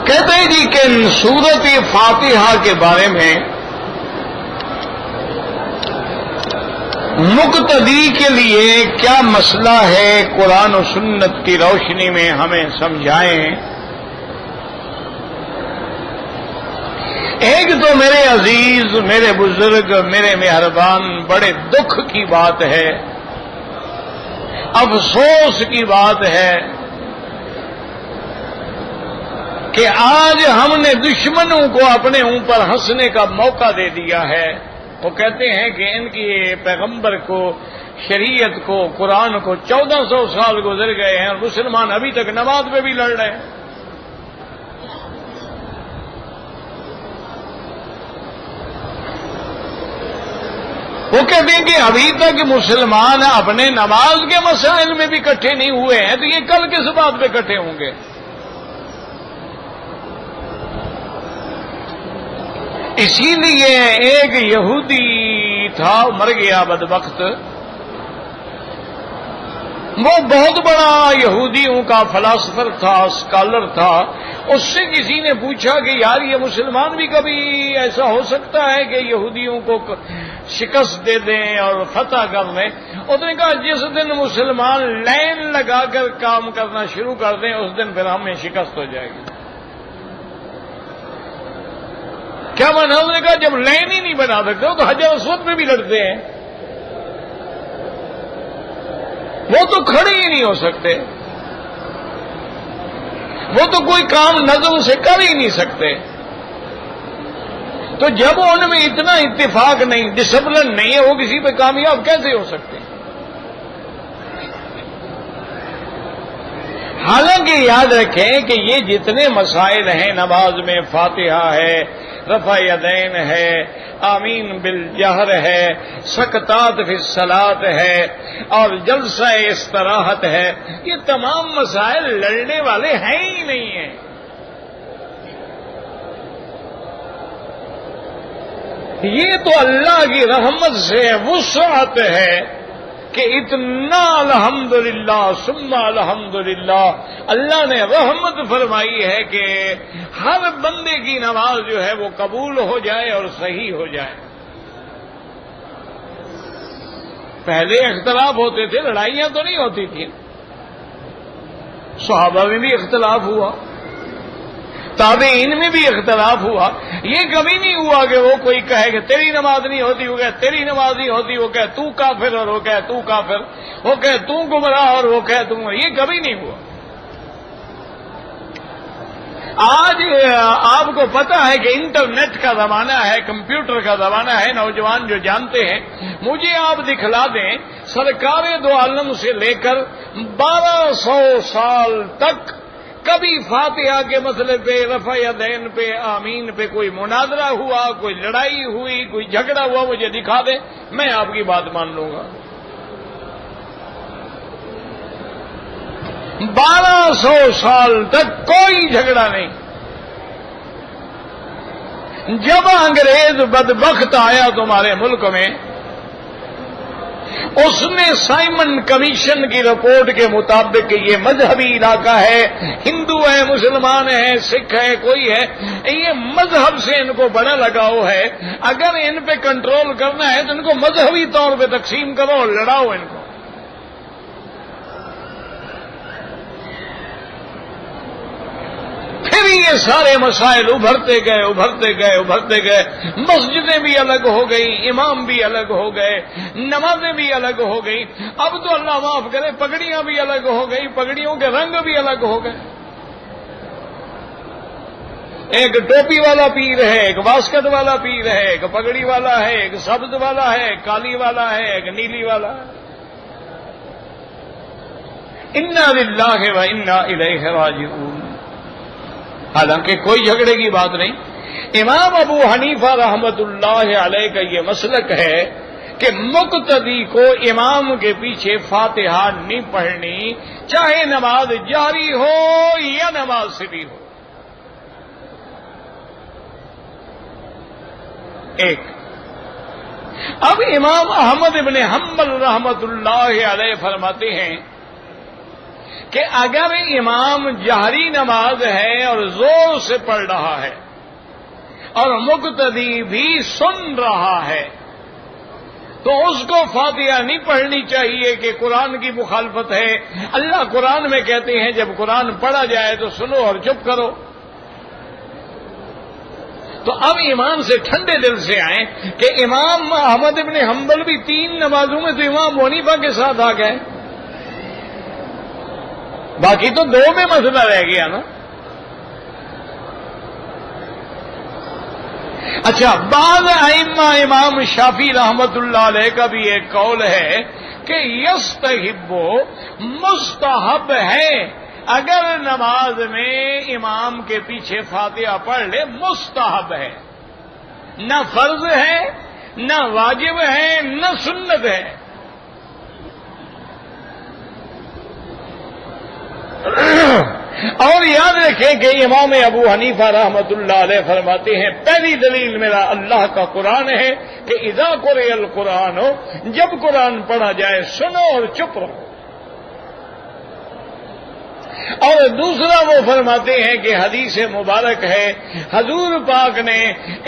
کہتے ہیں جی کہ سورت فاتحہ کے بارے میں مقتدی کے لیے کیا مسئلہ ہے، قرآن و سنت کی روشنی میں ہمیں سمجھائیں۔ ایک تو میرے عزیز، میرے بزرگ، میرے مہربان، بڑے دکھ کی بات ہے، افسوس کی بات ہے کہ آج ہم نے دشمنوں کو اپنے اوپر ہنسنے کا موقع دے دیا ہے۔ وہ کہتے ہیں کہ ان کی پیغمبر کو، شریعت کو، قرآن کو 1400 سال گزر گئے ہیں اور مسلمان ابھی تک نماز پہ بھی لڑ رہے ہیں۔ وہ کہتے ہیں کہ ابھی تک مسلمان اپنے نماز کے مسائل میں بھی اکٹھے نہیں ہوئے ہیں، تو یہ کل کس بات پہ اکٹھے ہوں گے؟ اسی لیے ایک یہودی تھا، مر گیا بدبخت، وہ بہت بڑا یہودیوں کا فلاسفر تھا، اسکالر تھا۔ اس سے کسی نے پوچھا کہ یار یہ مسلمان بھی کبھی ایسا ہو سکتا ہے کہ یہودیوں کو شکست دے دیں اور فتح کر دیں؟ اس نے کہا جس دن مسلمان لائن لگا کر کام کرنا شروع کر دیں اس دن پھر ہمیں شکست ہو جائے گی۔ کیا مانا؟ انہوں نے کہا جب لائن ہی نہیں بنا سکتے تو حجر اسود پہ بھی لڑتے ہیں، وہ تو کھڑے ہی نہیں ہو سکتے، وہ تو کوئی کام نظم سے کر ہی نہیں سکتے۔ تو جب ان میں اتنا اتفاق نہیں، ڈسپلن نہیں ہے، وہ کسی پہ کامیاب کیسے ہو سکتے؟ حالانکہ یاد رکھیں کہ یہ جتنے مسائل ہیں، نماز میں فاتحہ ہے، رفع یدین ہے، آمین بالجہر ہے، سکتات فی الصلاۃ ہے، اور جلسہ استراحت ہے، یہ تمام مسائل لڑنے والے ہیں ہی نہیں ہیں۔ یہ تو اللہ کی رحمت سے وسعت ہے کہ اتنا الحمدللہ ثم الحمدللہ اللہ نے رحمت فرمائی ہے کہ ہر بندے کی نماز جو ہے وہ قبول ہو جائے اور صحیح ہو جائے۔ پہلے اختلاف ہوتے تھے، لڑائیاں تو نہیں ہوتی تھیں، صحابہ میں بھی اختلاف ہوا، تابعین میں بھی اختلاف ہوا، یہ کبھی نہیں ہوا کہ وہ کوئی کہے کہ تیری نماز نہیں ہوتی، وہ کہے تیری نماز نہیں ہوتی، وہ کہے تو کافر اور وہ کہے تو کافر، وہ کہے تو گمراہ اور وہ کہے تم، یہ کبھی نہیں ہوا۔ آج آپ کو پتا ہے کہ انٹرنیٹ کا زمانہ ہے، کمپیوٹر کا زمانہ ہے، نوجوان جو جانتے ہیں، مجھے آپ دکھلا دیں سرکار دو عالم سے لے کر 1200 سال تک کبھی فاتحہ کے مسئلے پہ، رفع یدین پہ، آمین پہ کوئی مناظرہ ہوا، کوئی لڑائی ہوئی، کوئی جھگڑا ہوا، مجھے دکھا دیں، میں آپ کی بات مان لوں گا۔ 1200 سال تک کوئی جھگڑا نہیں۔ جب انگریز بدبخت آیا تمہارے ملک میں، اس نے سائمن کمیشن کی رپورٹ کے مطابق کہ یہ مذہبی علاقہ ہے، ہندو ہے، مسلمان ہے، سکھ ہے، کوئی ہے، یہ مذہب سے ان کو بڑا لگاؤ ہے، اگر ان پہ کنٹرول کرنا ہے تو ان کو مذہبی طور پہ تقسیم کرو اور لڑاؤ ان کو۔ پھر یہ سارے مسائل ابھرتے گئے، ابھرتے گئے، ابھرتے گئے، مسجدیں بھی الگ ہو گئی، امام بھی الگ ہو گئے، نمازیں بھی الگ ہو گئی، اب تو اللہ معاف کرے پگڑیاں بھی الگ ہو گئی، پگڑیوں کے رنگ بھی الگ ہو گئے۔ ایک ٹوپی والا پیر ہے، ایک واسکٹ والا پیر ہے، ایک پگڑی والا ہے، ایک سبز والا ہے، ایک کالی والا ہے، ایک نیلی والا ہے۔ انا للہ و انا الیہ راجعون۔ حالانکہ کوئی جھگڑے کی بات نہیں۔ امام ابو حنیفہ رحمت اللہ علیہ کا یہ مسلک ہے کہ مقتدی کو امام کے پیچھے فاتحہ نہیں پڑھنی، چاہے نماز جاری ہو یا نماز سری ہو۔ ایک اب امام احمد ابن حنبل رحمت اللہ علیہ فرماتے ہیں کہ اگر امام جہری نماز ہے اور زور سے پڑھ رہا ہے اور مقتدی بھی سن رہا ہے تو اس کو فاتحہ نہیں پڑھنی چاہیے کہ قرآن کی مخالفت ہے. اللہ قرآن میں کہتے ہیں جب قرآن پڑھا جائے تو سنو اور چپ کرو. تو اب امام سے ٹھنڈے دل سے آئیں کہ امام احمد ابن حنبل بھی 3 نمازوں میں تو امام ابو حنیفہ کے ساتھ آ گئے, باقی تو 2 میں مسئلہ رہ گیا نا. اچھا, بعض ائمہ امام شافعی رحمت اللہ علیہ کا بھی ایک قول ہے کہ یستحب مستحب ہے اگر نماز میں امام کے پیچھے فاتحہ پڑھ لے, مستحب ہے, نہ فرض ہے نہ واجب ہے نہ سنت ہے. اور یاد رکھیں کہ امام ابو حنیفہ رحمت اللہ علیہ فرماتے ہیں پہلی دلیل میرا اللہ کا قرآن ہے کہ اذا قرئ القرآن ہو, جب قرآن پڑھا جائے سنو اور چپ رہو. اور دوسرا وہ فرماتے ہیں کہ حدیث مبارک ہے حضور پاک نے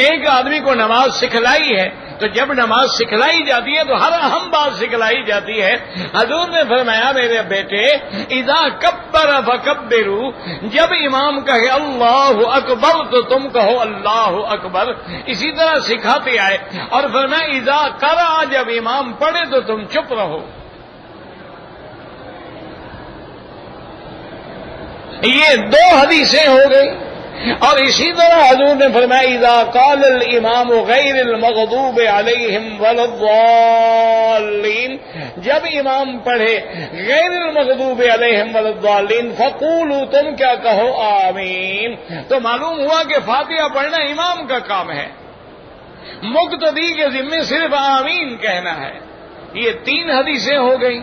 ایک آدمی کو نماز سکھلائی ہے, تو جب نماز سکھلائی جاتی ہے تو ہر اہم بات سکھلائی جاتی ہے. حضور نے فرمایا میرے بیٹے اذا کبر فکبروا, جب امام کہے اللہ اکبر تو تم کہو اللہ اکبر. اسی طرح سکھاتے آئے اور فرمایا اذا قرأ, جب امام پڑھے تو تم چپ رہو. یہ 2 حدیثیں ہو گئی. اور اسی طرح حضور نے فرمایا اذا قال الامام غیر المغضوب علیہم ولا الضالین, جب امام پڑھے غیر المغضوب علیہم ولا الضالین فقولوا, تم کیا کہو آمین. تو معلوم ہوا کہ فاتحہ پڑھنا امام کا کام ہے, مقتدی کے ذمے صرف آمین کہنا ہے. یہ 3 حدیثیں ہو گئی.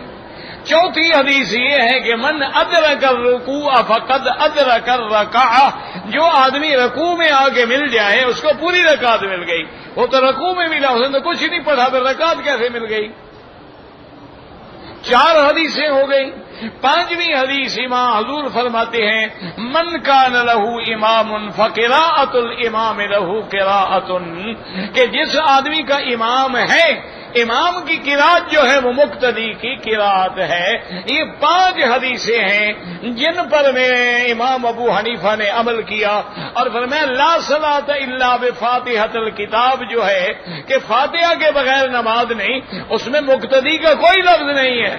چوتھی حدیث یہ ہے کہ من ادرک الرکوع فقد ادرک الرکعہ, جو آدمی رکوع میں آگے مل جائے اس کو پوری رکعت مل گئی. وہ تو رکوع میں ملا, اس نے تو کچھ نہیں پڑھا, پھر رکعت کیسے مل گئی. 4 حدیثیں ہو گئی. 5ویں حدیث امام حضور فرماتے ہیں من کان لہ امام فقراءۃ الامام لہ قراءۃ, کہ جس آدمی کا امام ہے امام کی قرات جو ہے وہ مقتدی کی قرات ہے. یہ 5 حدیثیں ہیں جن پر میں امام ابو حنیفہ نے عمل کیا اور فرمایا لا صلاۃ الا بفاتحۃ الکتاب, جو ہے کہ فاتحہ کے بغیر نماز نہیں, اس میں مقتدی کا کوئی لفظ نہیں ہے.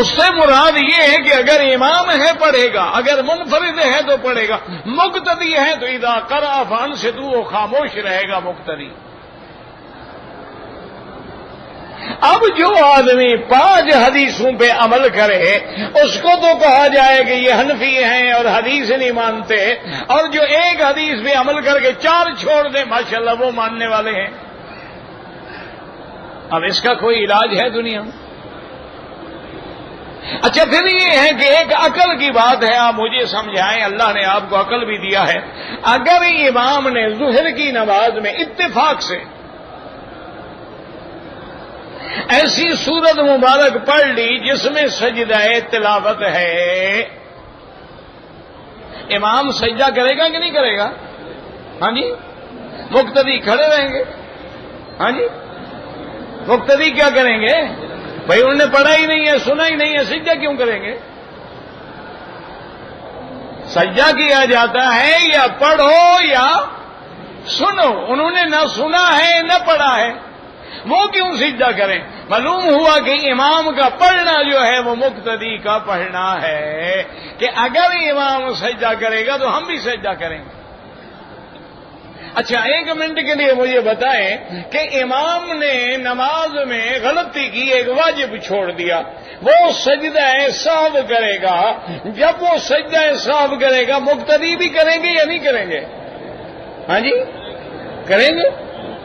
اس سے مراد یہ ہے کہ اگر امام ہے پڑھے گا, اگر منفرد ہے تو پڑھے گا, مقتدی ہے تو اذا قرأ فانصتوا, وہ خاموش رہے گا مقتدی. اب جو آدمی 5 حدیثوں پہ عمل کرے اس کو تو کہا جائے کہ یہ حنفی ہیں اور حدیث نہیں مانتے, اور جو 1 حدیث پہ عمل کر کے 4 چھوڑ دیں ماشاءاللہ وہ ماننے والے ہیں. اب اس کا کوئی علاج ہے دنیا میں؟ اچھا, پھر یہ ہے کہ ایک عقل کی بات ہے, آپ مجھے سمجھائیں, اللہ نے آپ کو عقل بھی دیا ہے. اگر امام نے ظہر کی نماز میں اتفاق سے ایسی سورت مبارک پڑھ لی جس میں سجدہ تلاوت ہے, امام سجدہ کرے گا کہ نہیں کرے گا؟ ہاں جی. مقتدی کھڑے رہیں گے. ہاں جی, مقتدی کیا کریں گے بھائی؟ انہوں نے پڑھا ہی نہیں ہے, سنا ہی نہیں ہے, سجدہ کیوں کریں گے؟ سجدہ کیا جاتا ہے یا پڑھو یا سنو. انہوں نے نہ سنا ہے نہ پڑھا ہے, وہ کیوں سجدہ کریں؟ معلوم ہوا کہ امام کا پڑھنا جو ہے وہ مقتدی کا پڑھنا ہے, کہ اگر امام سجدہ کرے گا تو ہم بھی سجدہ کریں گے. اچھا, 1 منٹ کے لیے مجھے بتائیں کہ امام نے نماز میں غلطی کی, ایک واجب چھوڑ دیا, وہ سجدہ سہو کرے گا. جب وہ سجدہ سہو کرے گا مقتدی بھی کریں گے یا نہیں کریں گے؟ ہاں جی, کریں گے.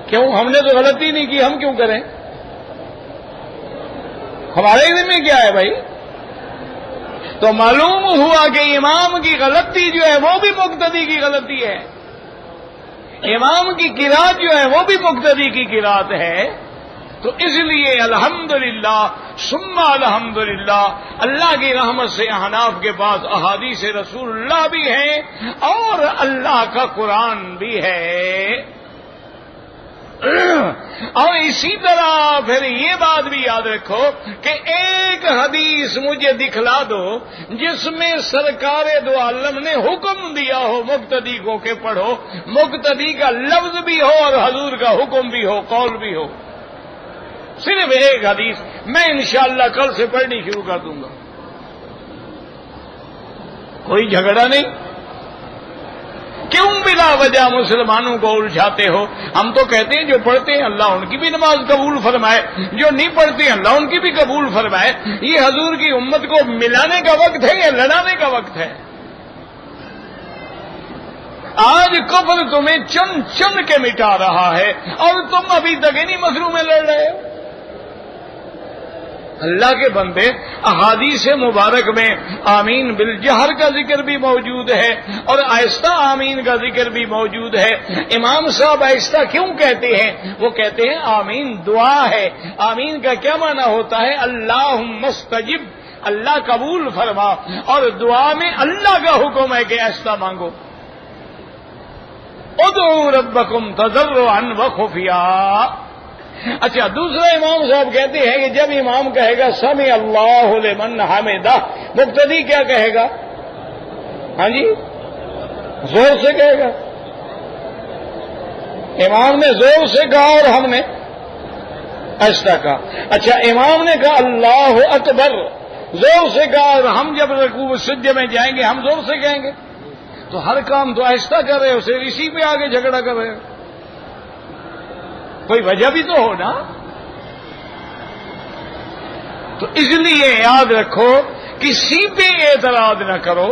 کیوں؟ ہم نے تو غلطی نہیں کی, ہم کیوں کریں؟ ہمارے ذمہ کیا ہے بھائی؟ تو معلوم ہوا کہ امام کی غلطی جو ہے وہ بھی مقتدی کی غلطی ہے, امام کی قرات جو ہے وہ بھی مقتدی کی قرات ہے. تو اس لیے الحمدللہ ثم الحمدللہ اللہ کی رحمت سے احناف کے پاس احادیث رسول اللہ بھی ہیں اور اللہ کا قرآن بھی ہے. اور اسی طرح پھر یہ بات بھی یاد رکھو کہ ایک حدیث مجھے دکھلا دو جس میں سرکار دو عالم نے حکم دیا ہو مقتدی کو کہ پڑھو، مقتدی کا لفظ بھی ہو اور حضور کا حکم بھی ہو، قول بھی ہو. صرف ایک حدیث میں انشاءاللہ کل سے پڑھنی شروع کر دوں گا. کوئی جھگڑا نہیں. کیوں بلا وجہ مسلمانوں کو الجھاتے ہو؟ ہم تو کہتے ہیں جو پڑھتے ہیں اللہ ان کی بھی نماز قبول فرمائے، جو نہیں پڑھتے اللہ ان کی بھی قبول فرمائے. یہ حضور کی امت کو ملانے کا وقت ہے یا لڑانے کا وقت ہے؟ آج کفر تمہیں چن چن کے مٹا رہا ہے اور تم ابھی تک انہی مسئلوں میں لڑ رہے ہو. اللہ کے بندے، احادیث مبارک میں آمین بالجہر کا ذکر بھی موجود ہے اور آہستہ آمین کا ذکر بھی موجود ہے. امام صاحب آہستہ کیوں کہتے ہیں؟ وہ کہتے ہیں آمین دعا ہے. آمین کا کیا معنی ہوتا ہے؟ اللہم استجب، اللہ قبول فرما. اور دعا میں اللہ کا حکم ہے کہ آہستہ مانگو. ادعوا ربکم تضرعا وخفیا. اچھا، دوسرا امام صاحب کہتے ہیں کہ جب امام کہے گا سمع اللہ لمن حمدہ، مقتدی کیا کہے گا؟ ہاں جی، زور سے کہے گا. امام نے زور سے کہا اور ہم نے آہستہ کہا. اچھا، امام نے کہا اللہ اکبر، زور سے کہا، اور ہم جب رکوع سجدے میں جائیں گے ہم زور سے کہیں گے. تو ہر کام تو آہستہ کر رہے ہو، صرف اسی پہ آگے جھگڑا کر رہے ہو. کوئی وجہ بھی تو ہو نا. تو اس لیے یاد رکھو کسی پہ اعتراض نہ کرو.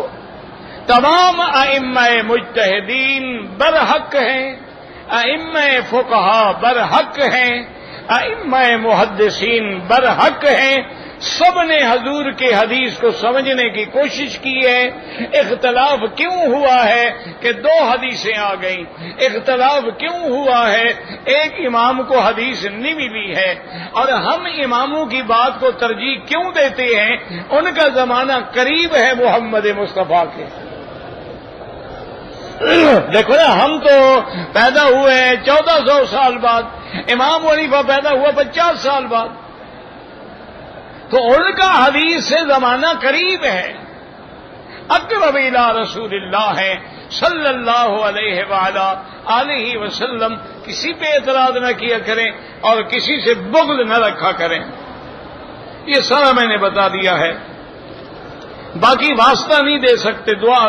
تمام ائمہ مجتہدین برحق ہیں، ائمہ فقہا برحق ہیں، ائمہ محدثین برحق ہیں. سب نے حضور کے حدیث کو سمجھنے کی کوشش کی ہے. اختلاف کیوں ہوا ہے کہ دو حدیثیں آ گئیں؟ اختلاف کیوں ہوا ہے؟ ایک امام کو حدیث نہیں ملی ہے. اور ہم اماموں کی بات کو ترجیح کیوں دیتے ہیں؟ ان کا زمانہ قریب ہے محمد مصطفیٰ کے. دیکھو نا، ہم تو پیدا ہوئے 1400 سال بعد، امام حنیفہ پیدا ہوا 50 سال بعد. تو ان کا حدیث سے زمانہ قریب ہے. اقرب الی رسول اللہ ہے صلی اللہ علیہ وآلہ آلہ وسلم. کسی پہ اعتراض نہ کیا کریں اور کسی سے بغض نہ رکھا کریں. یہ سارا میں نے بتا دیا ہے، باقی واسطہ نہیں دے سکتے. دعا